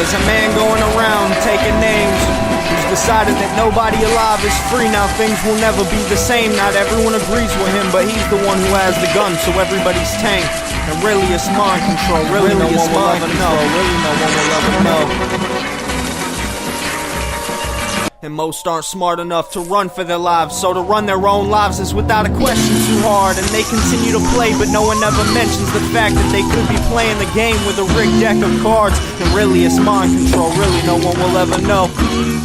There's a man going around taking names who's decided that nobody alive is free. Now things will never be the same. Not everyone agrees with him, but he's the one who has the gun, so everybody's tamed. And really it's mind control. Really no one will ever know. Really no one will ever know. And most aren't smart enough to run for their lives, so to run their own lives is without a question too hard. And they continue to play, but no one ever mentions the fact that they could be playing the game with a rigged deck of cards. And really it's mind control, really no one will ever know. You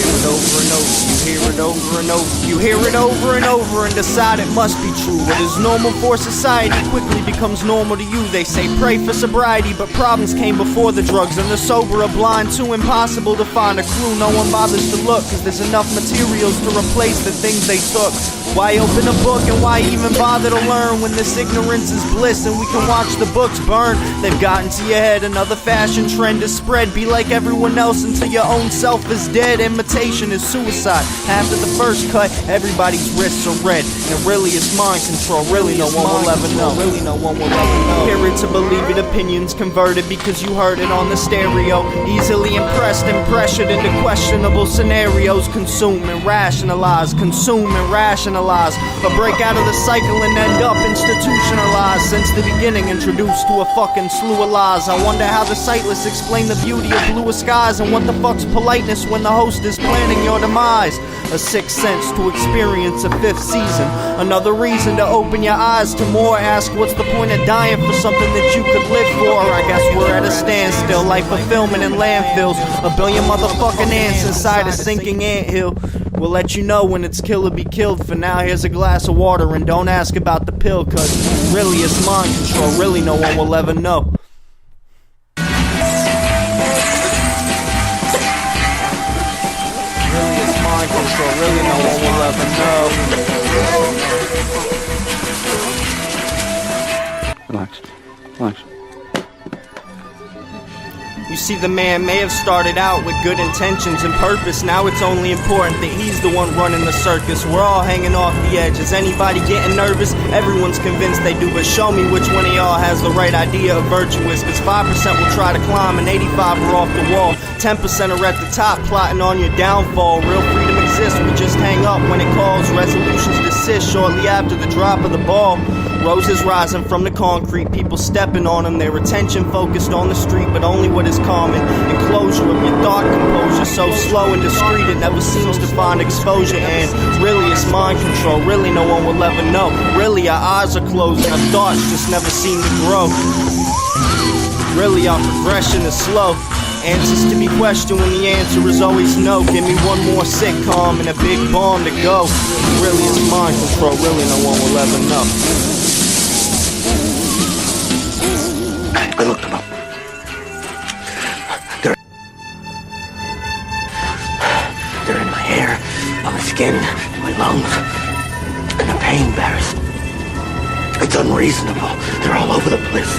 hear it over and over, you hear it over and over, you hear it over and over and decide it must be true. What is normal for society quickly becomes normal to you. They say pray for sobriety, but problems came before the drugs, and the sober are blind, too impossible to find a clue. No one bothers to look, cause there's enough materials to replace the things they took. Why open a book and why even bother to learn when this ignorance is bliss and we can watch the books burn? They've gotten to your head, another fashion trend is spread. Be like everyone else until your own self is dead. Imitation is suicide. After the first cut, everybody's wrists are red. And really it's mind control, really no one will ever know. Really no one will ever know. Hear it to believe it, opinions converted because you heard it on the stereo. Easily impressed and pressured into questionable scenarios. Consume and rationalize, consume and rationalize. Or break out of the cycle and end up institutionalized. Since the beginning introduced to a fucking slew of lies. I wonder how the sightless explain the beauty of bluer skies. And what the fuck's politeness when the host is planning your demise? A sixth sense to experience a fifth season. Another reason to open your eyes to more. Ask what's the point of dying for something that you could live for? I guess we're at a standstill. Life fulfillment in landfills. A billion motherfucking ants inside a sinking anthill. We'll let you know when it's kill or be killed. For now, here's a glass of water and don't ask about the pill, cause really it's mind control. Really no one will ever know. Really it's mind control. Really no one will ever know. Relax. Relax. You see, the man may have started out with good intentions and purpose. Now it's only important that he's the one running the circus. We're all hanging off the edge. Is anybody getting nervous? Everyone's convinced they do, but show me which one of y'all has the right idea of virtuous. Cause 5% will try to climb and 85 are off the wall. 10% are at the top plotting on your downfall. Real freedom exists, we just hang up when it calls. Resolutions desist shortly after the drop of the ball. Roses rising from the concrete, people stepping on them. Their attention focused on the street, but only what is common. Enclosure of your thought composure, so slow and discreet it never seems to find exposure. And really it's mind control, really no one will ever know. Really our eyes are closed and our thoughts just never seem to grow. Really our progression is slow. Answers to be questioned when the answer is always no. Give me one more sitcom and a big bomb to go. Really it's mind control, really no one will ever know. I looked them up. They're in my hair, on my skin, in my lungs, and the pain bears. It's unreasonable. They're all over the place.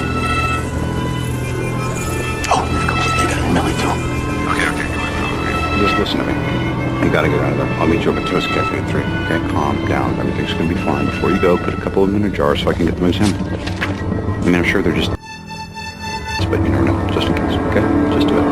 Oh, they've completely got Millie too. Okay. Just listen to me. You gotta get out of there. I'll meet you up at Toast Cafe at 3. Okay, calm down. Everything's gonna be fine. Before you go, put a couple of them in a jar so I can get them examined. I mean, I'm sure they're just... but you never know, just in case, okay? Just do it.